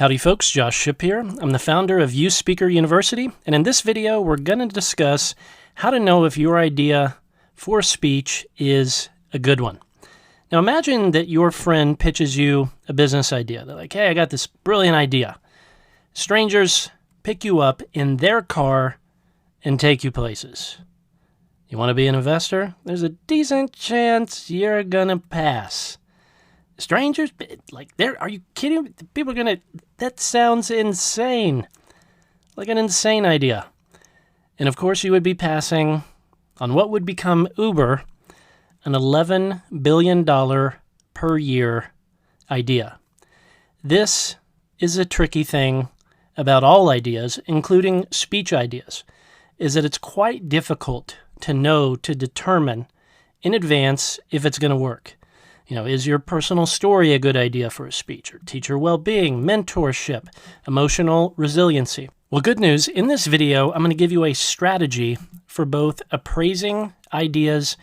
Howdy folks, Josh Shipp here. I'm the founder of You Speaker University, and in this video we're going to discuss how to know if your idea for speech is a good one. Now imagine that your friend pitches you a business idea. They're like, hey, I got this brilliant idea. Strangers pick you up in their car and take you places. You want to be an investor? There's a decent chance you're going to pass. Strangers? Are you kidding? People are going to... That sounds insane. Like an insane idea. And of course you would be passing on what would become Uber, an $11 billion per year idea. This is a tricky thing about all ideas, including speech ideas, is that it's quite difficult to determine in advance if it's going to work. Is your personal story a good idea for a speech? Or teacher well-being, mentorship, emotional resiliency? Well, good news. In this video, I'm going to give you a strategy for both appraising ideas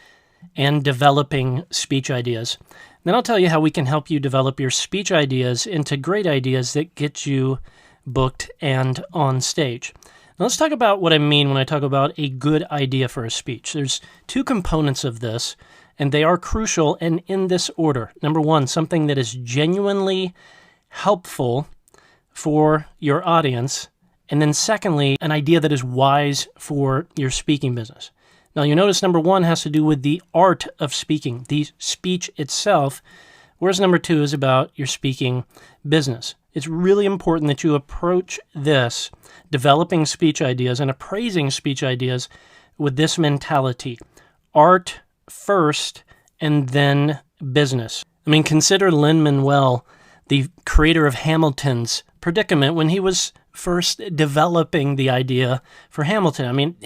and developing speech ideas. Then I'll tell you how we can help you develop your speech ideas into great ideas that get you booked and on stage. Now let's talk about what I mean when I talk about a good idea for a speech. There's two components of this, and they are crucial and in this order. Number one, something that is genuinely helpful for your audience. And then secondly, an idea that is wise for your speaking business. Now you notice number one has to do with the art of speaking, the speech itself, whereas number two is about your speaking business. It's really important that you approach this, developing speech ideas and appraising speech ideas with this mentality. Art first, and then business. Consider Lin-Manuel, the creator of Hamilton's predicament, when he was first developing the idea for Hamilton.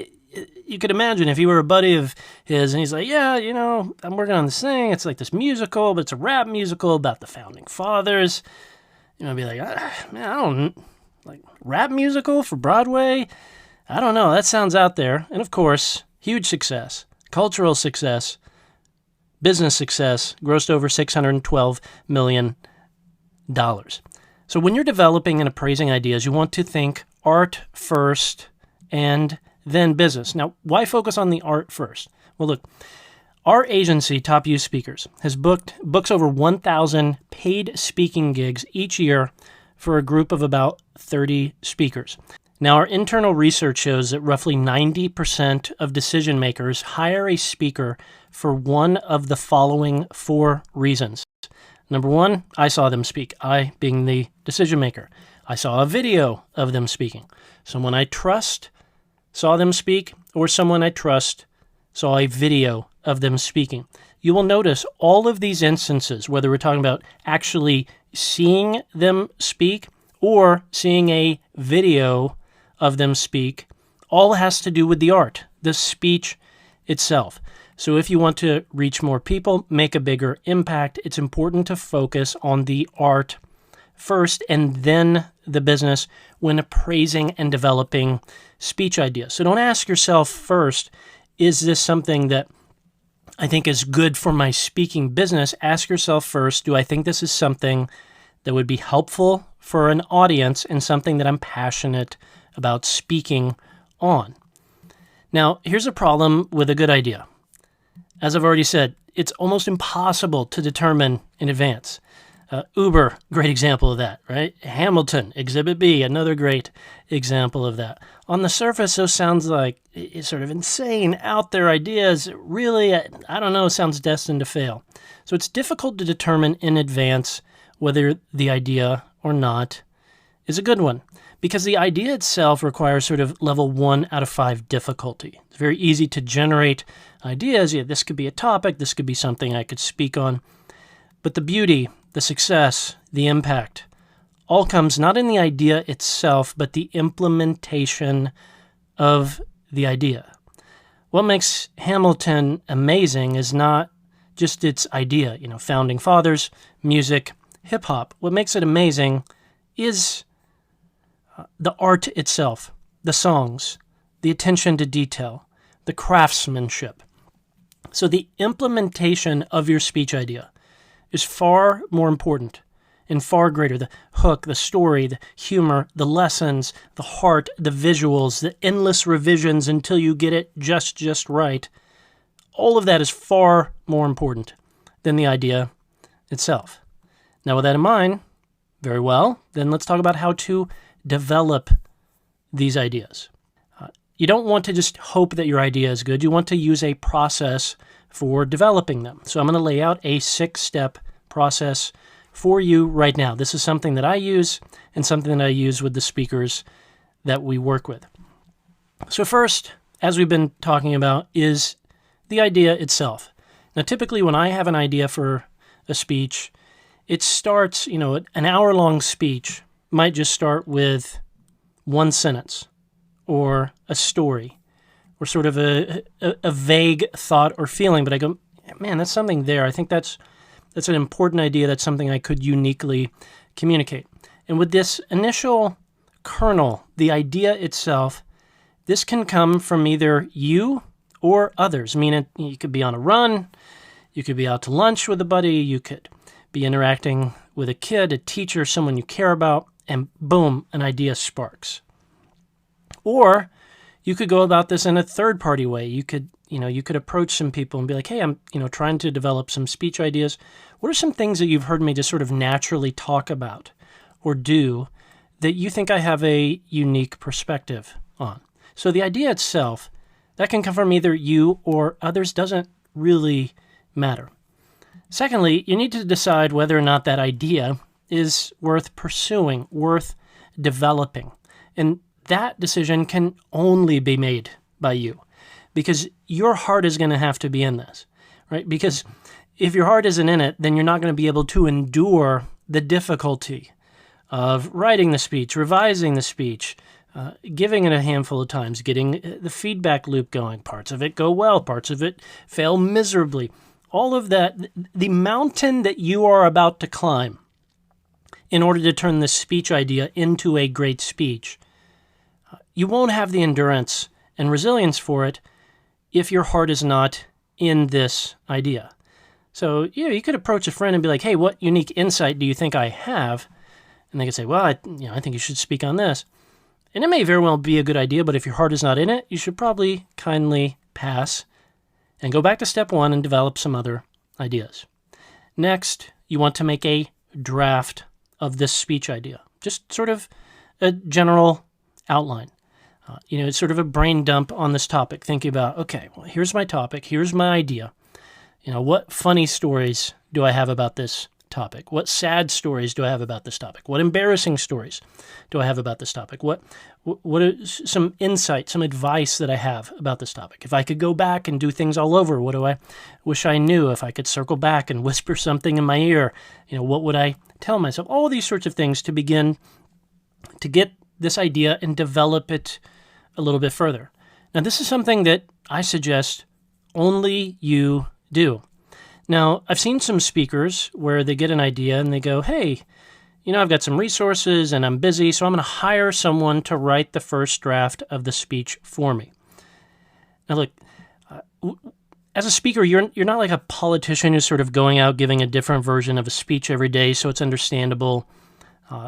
You could imagine if you were a buddy of his and he's like, yeah, I'm working on this thing. It's like this musical, but it's a rap musical about the founding fathers. Be like, man, I don't, rap musical for Broadway? I don't know. That sounds out there. And of course, huge success. Cultural success, business success, grossed over $612 million. So when you're developing and appraising ideas, you want to think art first and then business. Now, why focus on the art first? Well, look, our agency, Top U Speakers, books over 1,000 paid speaking gigs each year for a group of about 30 speakers. Now, our internal research shows that roughly 90% of decision makers hire a speaker for one of the following four reasons. Number one, I saw them speak. I being the decision maker. I saw a video of them speaking. Someone I trust saw them speak, or someone I trust saw a video of them speaking. You will notice all of these instances, whether we're talking about actually seeing them speak or seeing a video of them speak, all has to do with the art, the speech itself. So if you want to reach more people, make a bigger impact, it's important to focus on the art first and then the business when appraising and developing speech ideas. So don't ask yourself first, is this something that I think is good for my speaking business? Ask yourself first, do I think this is something that would be helpful for an audience and something that I'm passionate about speaking on? Now, here's a problem with a good idea. As I've already said, it's almost impossible to determine in advance. Uber, great example of that, right? Hamilton, Exhibit B, another great example of that. On the surface, those sounds like it's sort of insane, out there ideas. Really, I don't know, sounds destined to fail. So it's difficult to determine in advance whether the idea or not is a good one, because the idea itself requires sort of level 1 out of 5 difficulty. It's very easy to generate ideas. Yeah, this could be a topic, this could be something I could speak on. But the beauty, the success, the impact, all comes not in the idea itself, but the implementation of the idea. What makes Hamilton amazing is not just its idea, founding fathers, music, hip-hop. What makes it amazing is the art itself, the songs, the attention to detail, the craftsmanship. So the implementation of your speech idea is far more important and far greater. The hook, the story, the humor, the lessons, the heart, the visuals, the endless revisions until you get it just right. All of that is far more important than the idea itself. Now, with that in mind, very well, then let's talk about how to develop these ideas. You don't want to just hope that your idea is good. You want to use a process for developing them. So I'm going to lay out a 6-step process for you right now. This is something that I use and something that I use with the speakers that we work with. So first, as we've been talking about, is the idea itself. Now, typically when I have an idea for a speech, it starts, an hour-long speech might just start with one sentence or a story or sort of a vague thought or feeling. But I go, man, that's something there. I think that's an important idea. That's something I could uniquely communicate. And with this initial kernel, the idea itself, this can come from either you or others. I mean, you could be on a run, you could be out to lunch with a buddy, you could be interacting with a kid, a teacher, someone you care about, and boom, an idea sparks. Or you could go about this in a third-party way. You could approach some people and be like, hey, I'm, trying to develop some speech ideas. What are some things that you've heard me just sort of naturally talk about or do that you think I have a unique perspective on? So the idea itself, that can come from either you or others, doesn't really matter. Secondly, you need to decide whether or not that idea is worth pursuing, worth developing. And that decision can only be made by you, because your heart is going to have to be in this, right? Because if your heart isn't in it, then you're not going to be able to endure the difficulty of writing the speech, revising the speech, giving it a handful of times, getting the feedback loop going. Parts of it go well, parts of it fail miserably. All of that, the mountain that you are about to climb in order to turn this speech idea into a great speech, you won't have the endurance and resilience for it if your heart is not in this idea. So, you could approach a friend and be like, hey, what unique insight do you think I have? And they could say, well, I think you should speak on this. And it may very well be a good idea, but if your heart is not in it, you should probably kindly pass and go back to step 1 and develop some other ideas. Next, you want to make a draft of this speech idea. Just sort of a general outline. It's sort of a brain dump on this topic, thinking about, okay, well, here's my topic, here's my idea. What funny stories do I have about this topic? What sad stories do I have about this topic? What embarrassing stories do I have about this topic? What are some insight, some advice that I have about this topic? If I could go back and do things all over, what do I wish I knew? If I could circle back and whisper something in my ear, what would I tell myself? All these sorts of things to begin to get this idea and develop it a little bit further. Now, this is something that I suggest only you do. Now, I've seen some speakers where they get an idea and they go, hey, I've got some resources and I'm busy, so I'm going to hire someone to write the first draft of the speech for me. Now, look, as a speaker, you're not like a politician who's sort of going out giving a different version of a speech every day, so it's understandable.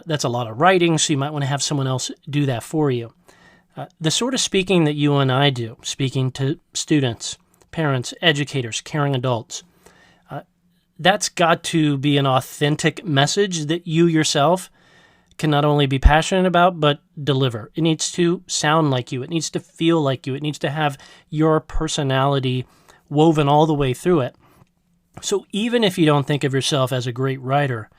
That's a lot of writing, so you might want to have someone else do that for you. The sort of speaking that you and I do, speaking to students, parents, educators, caring adults, that's got to be an authentic message that you yourself can not only be passionate about, but deliver. It needs to sound like you. It needs to feel like you. It needs to have your personality woven all the way through it. So even if you don't think of yourself as a great writer,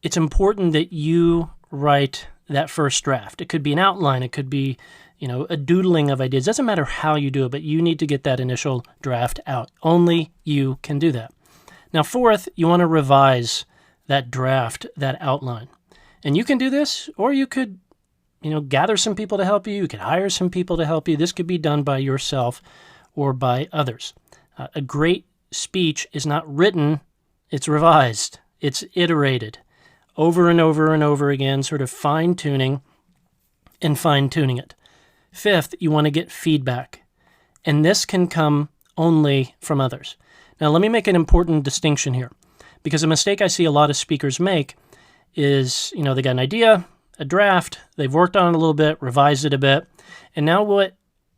it's important that you write that first draft. It could be an outline. It could be, a doodling of ideas. It doesn't matter how you do it, but you need to get that initial draft out. Only you can do that. Now, fourth, you want to revise that draft, that outline. And you can do this, or you could, gather some people to help you. You could hire some people to help you. This could be done by yourself or by others. A great speech is not written, it's revised. It's iterated over and over and over again, sort of fine-tuning it. Fifth, you want to get feedback. And this can come only from others. Now, let me make an important distinction here, because a mistake I see a lot of speakers make is, they got an idea, a draft, they've worked on it a little bit, revised it a bit, and now what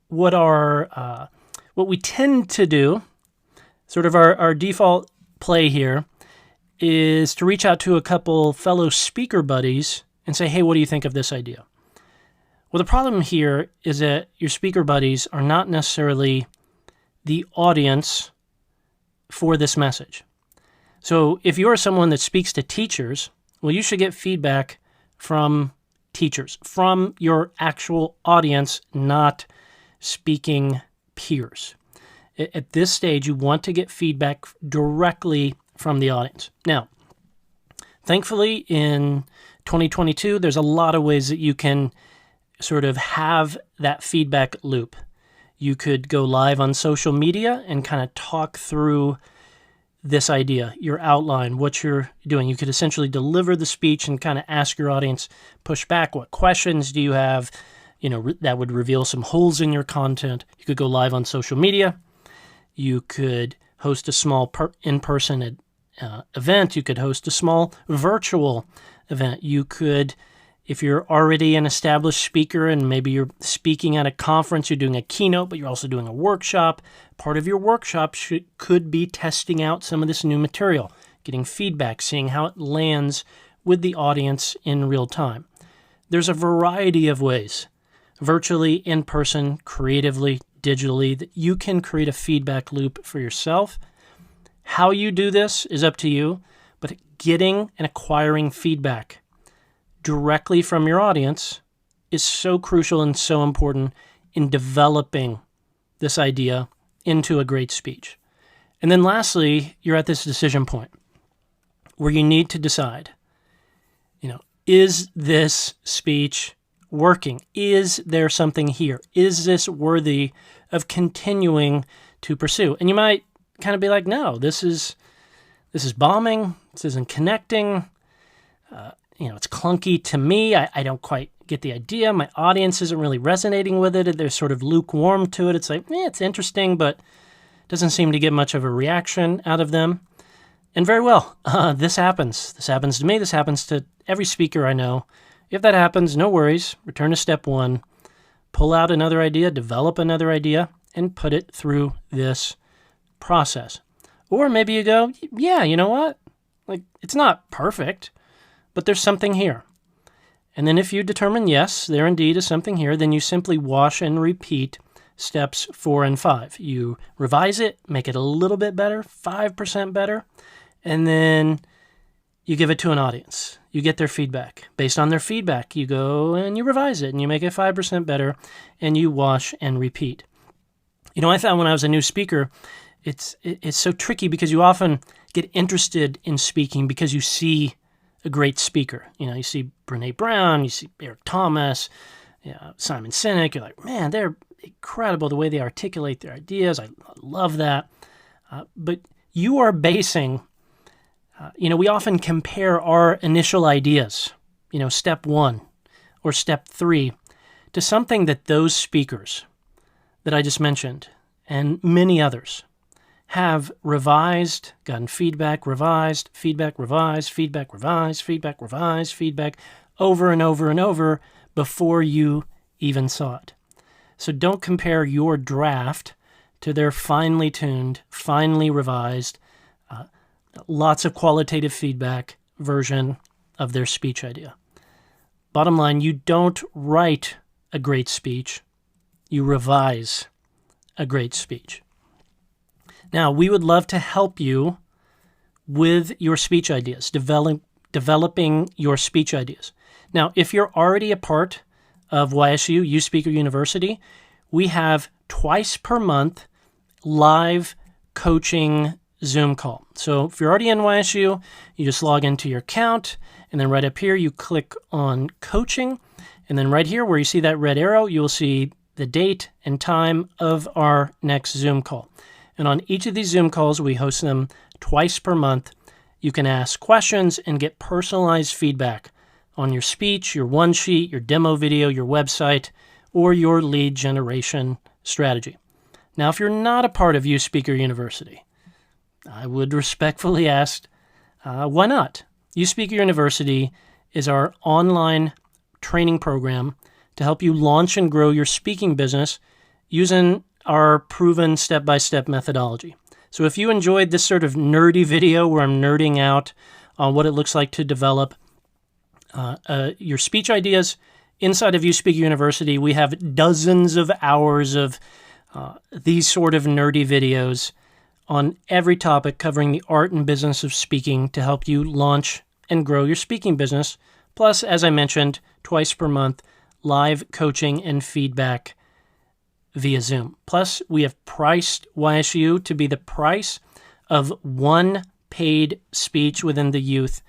we tend to do, sort of our default play here, is to reach out to a couple fellow speaker buddies and say, hey, what do you think of this idea? Well, the problem here is that your speaker buddies are not necessarily the audience for this message. So if you're someone that speaks to teachers, well, you should get feedback from teachers, from your actual audience, not speaking peers. At this stage, you want to get feedback directly from the audience. Now, thankfully, in 2022, there's a lot of ways that you can sort of have that feedback loop. You could go live on social media and kind of talk through this idea, your outline, what you're doing. You could essentially deliver the speech and kind of ask your audience, push back, what questions do you have? That would reveal some holes in your content. You could go live on social media. You could host a small in-person event. You could host a small virtual event. You could, if you're already an established speaker and maybe you're speaking at a conference, you're doing a keynote, but you're also doing a workshop. Part of your workshop could be testing out some of this new material, getting feedback, seeing how it lands with the audience in real time. There's a variety of ways, virtually, in person, creatively, digitally, that you can create a feedback loop for yourself. How you do this is up to you, but getting and acquiring feedback directly from your audience is so crucial and so important in developing this idea into a great speech. And then lastly, you're at this decision point where you need to decide, is this speech working? Is there something here? Is this worthy of continuing to pursue? And you might kind of be like, no, this is bombing. This isn't connecting. It's clunky to me. I don't quite get the idea. My audience isn't really resonating with it. They're sort of lukewarm to it. It's like, it's interesting, but doesn't seem to get much of a reaction out of them. And very well, this happens. This happens to me. This happens to every speaker I know. If that happens, no worries. Return to step one. Pull out another idea, develop another idea, and put it through this process. Or maybe you go, yeah, you know what? It's not perfect, but there's something here. And then if you determine, yes, there indeed is something here, then you simply wash and repeat steps 4 and 5. You revise it, make it a little bit better, 5% better, and then you give it to an audience. You get their feedback. Based on their feedback, you go and you revise it, and you make it 5% better, and you wash and repeat. I found when I was a new speaker, it's so tricky because you often get interested in speaking because you see a great speaker. You see Brené Brown, you see Eric Thomas, Simon Sinek. You're like, man, they're incredible the way they articulate their ideas. I love that. But you are basing, we often compare our initial ideas, step 1 or step 3, to something that those speakers that I just mentioned and many others have revised, gotten feedback, revised, feedback, revised, feedback, revised, feedback, revised, feedback over and over and over before you even saw it. So don't compare your draft to their finely tuned, finely revised, lots of qualitative feedback version of their speech idea. Bottom line, you don't write a great speech, you revise a great speech. Now, we would love to help you with your speech ideas, developing your speech ideas. Now, if you're already a part of YSU, You Speaker University, we have twice per month live coaching Zoom call. So if you're already in YSU, you just log into your account, and then right up here, you click on coaching. And then right here where you see that red arrow, you will see the date and time of our next Zoom call. And on each of these Zoom calls, we host them twice per month. You can ask questions and get personalized feedback on your speech, your one sheet, your demo video, your website, or your lead generation strategy. Now, if you're not a part of You Speaker University, I would respectfully ask, why not? You Speaker University is our online training program to help you launch and grow your speaking business using our proven step-by-step methodology. So if you enjoyed this sort of nerdy video where I'm nerding out on what it looks like to develop your speech ideas inside of You Speaker University, we have dozens of hours of these sort of nerdy videos on every topic covering the art and business of speaking to help you launch and grow your speaking business. Plus, as I mentioned, twice per month, live coaching and feedback via Zoom. Plus, we have priced YSU to be the price of one paid speech within the youth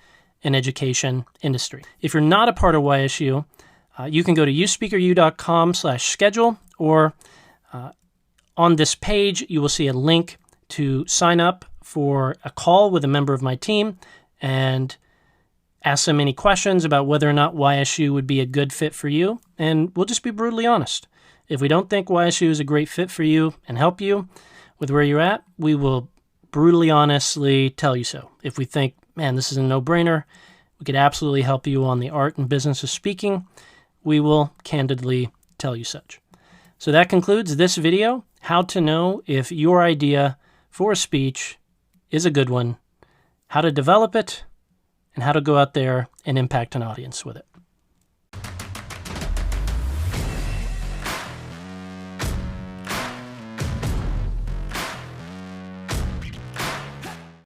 and education industry. If you're not a part of YSU, you can go to uspeakeru.com/schedule, or on this page, you will see a link to sign up for a call with a member of my team and ask them any questions about whether or not YSU would be a good fit for you. And we'll just be brutally honest. If we don't think YSU is a great fit for you and help you with where you're at, we will brutally honestly tell you so. If we think, man, this is a no-brainer, we could absolutely help you on the art and business of speaking, we will candidly tell you such. So that concludes this video, how to know if your idea for a speech is a good one, how to develop it, and how to go out there and impact an audience with it.